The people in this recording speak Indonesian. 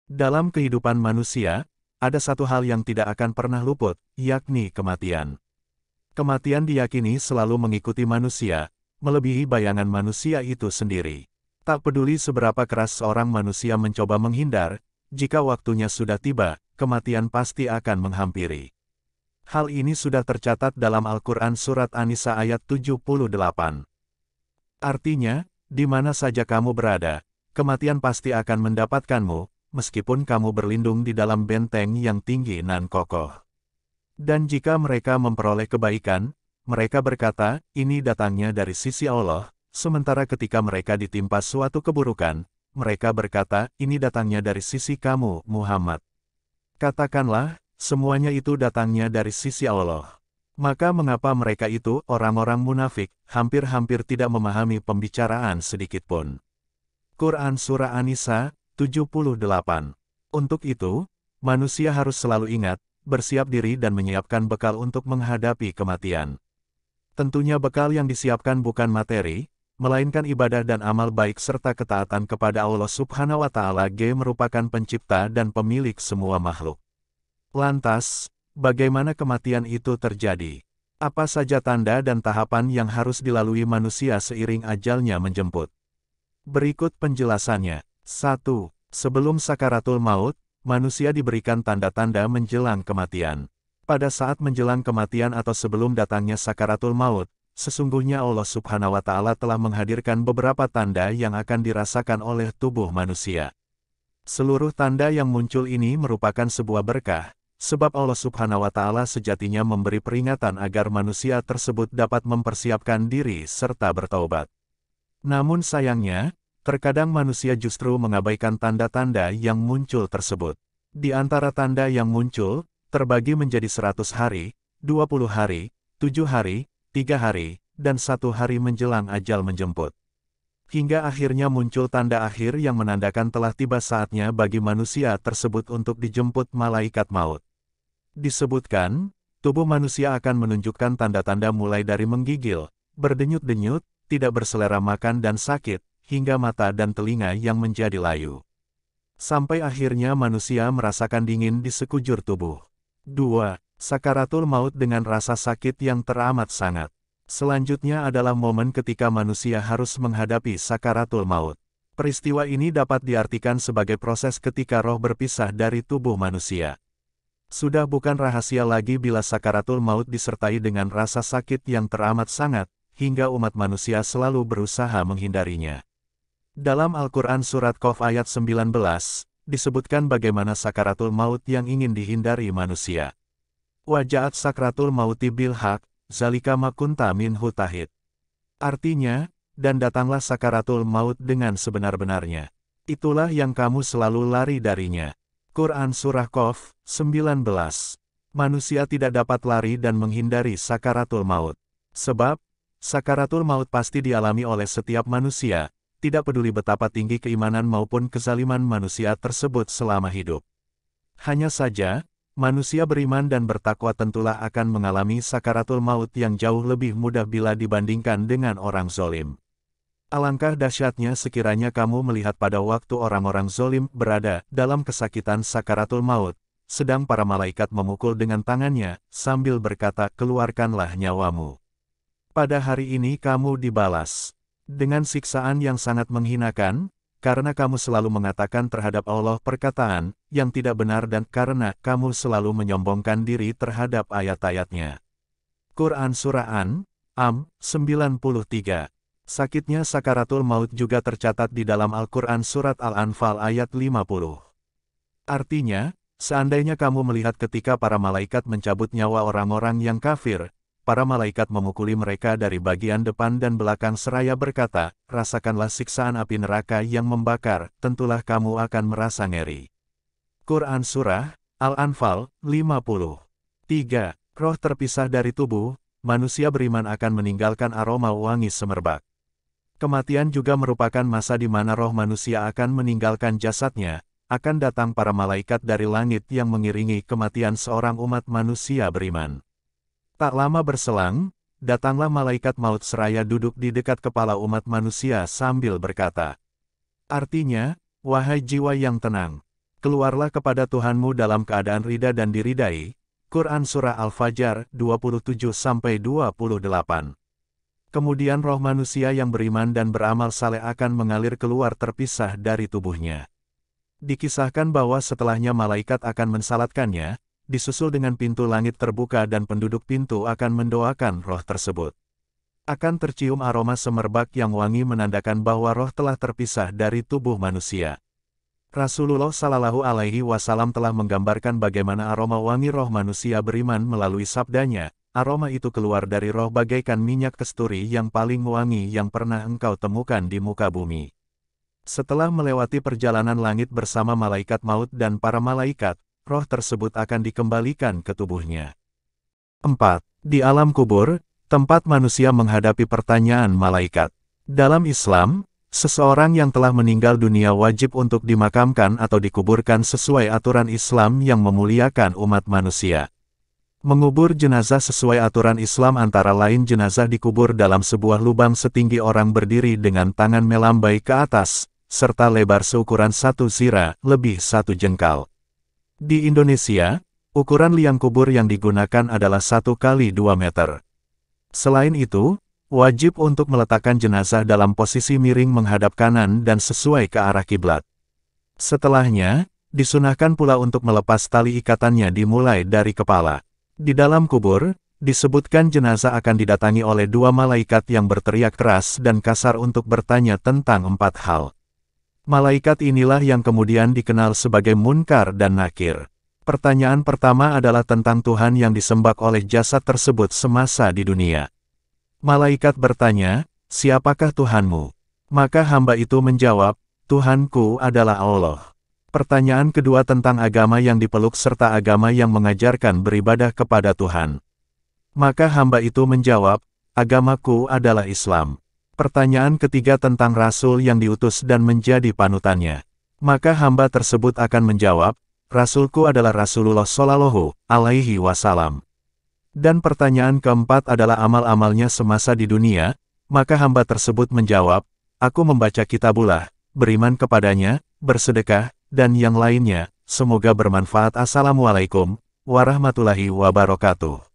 Dalam kehidupan manusia, ada satu hal yang tidak akan pernah luput, yakni kematian. Kematian diyakini selalu mengikuti manusia, melebihi bayangan manusia itu sendiri. Tak peduli seberapa keras seorang manusia mencoba menghindar, jika waktunya sudah tiba, kematian pasti akan menghampiri. Hal ini sudah tercatat dalam Al-Quran Surat An-Nisa ayat 78. Artinya, di mana saja kamu berada, kematian pasti akan mendapatkanmu, meskipun kamu berlindung di dalam benteng yang tinggi nan kokoh. Dan jika mereka memperoleh kebaikan, mereka berkata, ini datangnya dari sisi Allah, sementara ketika mereka ditimpa suatu keburukan, mereka berkata, ini datangnya dari sisi kamu, Muhammad. Katakanlah, semuanya itu datangnya dari sisi Allah. Maka mengapa mereka itu, orang-orang munafik, hampir-hampir tidak memahami pembicaraan sedikitpun. Quran Surah An-Nisa 78. Untuk itu, manusia harus selalu ingat, bersiap diri dan menyiapkan bekal untuk menghadapi kematian. Tentunya bekal yang disiapkan bukan materi, melainkan ibadah dan amal baik serta ketaatan kepada Allah Subhanahu wa Ta'ala merupakan pencipta dan pemilik semua makhluk. Lantas, bagaimana kematian itu terjadi? Apa saja tanda dan tahapan yang harus dilalui manusia seiring ajalnya menjemput? Berikut penjelasannya. 1. Sebelum sakaratul maut, manusia diberikan tanda-tanda menjelang kematian. Pada saat menjelang kematian atau sebelum datangnya sakaratul maut, sesungguhnya Allah Subhanahu wa Ta'ala telah menghadirkan beberapa tanda yang akan dirasakan oleh tubuh manusia. Seluruh tanda yang muncul ini merupakan sebuah berkah, sebab Allah Subhanahu wa Ta'ala sejatinya memberi peringatan agar manusia tersebut dapat mempersiapkan diri serta bertaubat. Namun sayangnya, terkadang manusia justru mengabaikan tanda-tanda yang muncul tersebut. Di antara tanda yang muncul, terbagi menjadi 100 hari, 20 hari, 7 hari, 3 hari, dan 1 hari menjelang ajal menjemput. Hingga akhirnya muncul tanda akhir yang menandakan telah tiba saatnya bagi manusia tersebut untuk dijemput malaikat maut. Disebutkan, tubuh manusia akan menunjukkan tanda-tanda mulai dari menggigil, berdenyut-denyut, tidak berselera makan dan sakit, hingga mata dan telinga yang menjadi layu. Sampai akhirnya manusia merasakan dingin di sekujur tubuh. 2. Sakaratul maut dengan rasa sakit yang teramat sangat. Selanjutnya adalah momen ketika manusia harus menghadapi sakaratul maut. Peristiwa ini dapat diartikan sebagai proses ketika roh berpisah dari tubuh manusia. Sudah bukan rahasia lagi bila sakaratul maut disertai dengan rasa sakit yang teramat sangat, hingga umat manusia selalu berusaha menghindarinya. Dalam Al-Quran Surat Qaf ayat 19, disebutkan bagaimana sakaratul maut yang ingin dihindari manusia. Wajaat sakratul mauti bil haq, zalika makunta minhu tahid. Artinya, dan datanglah sakaratul maut dengan sebenar-benarnya. Itulah yang kamu selalu lari darinya. Quran Surah Qaf 19. Manusia tidak dapat lari dan menghindari sakaratul maut. Sebab, sakaratul maut pasti dialami oleh setiap manusia, tidak peduli betapa tinggi keimanan maupun kezaliman manusia tersebut selama hidup. Hanya saja, manusia beriman dan bertakwa tentulah akan mengalami sakaratul maut yang jauh lebih mudah bila dibandingkan dengan orang zolim. Alangkah dahsyatnya sekiranya kamu melihat pada waktu orang-orang zolim berada dalam kesakitan sakaratul maut, sedang para malaikat memukul dengan tangannya, sambil berkata, keluarkanlah nyawamu. Pada hari ini kamu dibalas dengan siksaan yang sangat menghinakan, karena kamu selalu mengatakan terhadap Allah perkataan yang tidak benar dan karena kamu selalu menyombongkan diri terhadap ayat-ayatnya. Quran Surah An-Am 93. Sakitnya sakaratul maut juga tercatat di dalam Al-Quran Surat Al-Anfal ayat 50. Artinya, seandainya kamu melihat ketika para malaikat mencabut nyawa orang-orang yang kafir, para malaikat memukuli mereka dari bagian depan dan belakang seraya berkata, rasakanlah siksaan api neraka yang membakar, tentulah kamu akan merasa ngeri. Quran Surah Al-Anfal 50. 3. Roh terpisah dari tubuh, manusia beriman akan meninggalkan aroma wangi semerbak. Kematian juga merupakan masa di mana roh manusia akan meninggalkan jasadnya, akan datang para malaikat dari langit yang mengiringi kematian seorang umat manusia beriman. Tak lama berselang, datanglah malaikat maut seraya duduk di dekat kepala umat manusia sambil berkata. Artinya, wahai jiwa yang tenang, keluarlah kepada Tuhanmu dalam keadaan ridha dan diridai. Quran Surah Al-Fajr, 27-28. Kemudian roh manusia yang beriman dan beramal saleh akan mengalir keluar terpisah dari tubuhnya. Dikisahkan bahwa setelahnya malaikat akan mensalatkannya, disusul dengan pintu langit terbuka dan penduduk pintu akan mendoakan roh tersebut. Akan tercium aroma semerbak yang wangi menandakan bahwa roh telah terpisah dari tubuh manusia. Rasulullah Shallallahu Alaihi Wasallam telah menggambarkan bagaimana aroma wangi roh manusia beriman melalui sabdanya, aroma itu keluar dari roh bagaikan minyak kasturi yang paling wangi yang pernah engkau temukan di muka bumi. Setelah melewati perjalanan langit bersama malaikat maut dan para malaikat, roh tersebut akan dikembalikan ke tubuhnya. 4. Di alam kubur, tempat manusia menghadapi pertanyaan malaikat. Dalam Islam, seseorang yang telah meninggal dunia wajib untuk dimakamkan atau dikuburkan sesuai aturan Islam yang memuliakan umat manusia. Mengubur jenazah sesuai aturan Islam antara lain jenazah dikubur dalam sebuah lubang setinggi orang berdiri dengan tangan melambai ke atas, serta lebar seukuran 1 zira, lebih 1 jengkal. Di Indonesia, ukuran liang kubur yang digunakan adalah 1 kali 2 meter. Selain itu, wajib untuk meletakkan jenazah dalam posisi miring menghadap kanan dan sesuai ke arah kiblat. Setelahnya, disunahkan pula untuk melepas tali ikatannya dimulai dari kepala. Di dalam kubur, disebutkan jenazah akan didatangi oleh 2 malaikat yang berteriak keras dan kasar untuk bertanya tentang 4 hal. Malaikat inilah yang kemudian dikenal sebagai Munkar dan Nakir. Pertanyaan pertama adalah tentang Tuhan yang disembah oleh jasad tersebut semasa di dunia. Malaikat bertanya, "Siapakah Tuhanmu?" Maka hamba itu menjawab, "Tuhanku adalah Allah." Pertanyaan kedua tentang agama yang dipeluk serta agama yang mengajarkan beribadah kepada Tuhan. Maka hamba itu menjawab, "Agamaku adalah Islam." Pertanyaan ketiga tentang Rasul yang diutus dan menjadi panutannya. Maka hamba tersebut akan menjawab, "Rasulku adalah Rasulullah Shallallahu Alaihi Wasallam." Dan pertanyaan keempat adalah amal-amalnya semasa di dunia, maka hamba tersebut menjawab, "Aku membaca kitabullah, beriman kepadanya, bersedekah, dan yang lainnya, semoga bermanfaat." Assalamualaikum warahmatullahi wabarakatuh.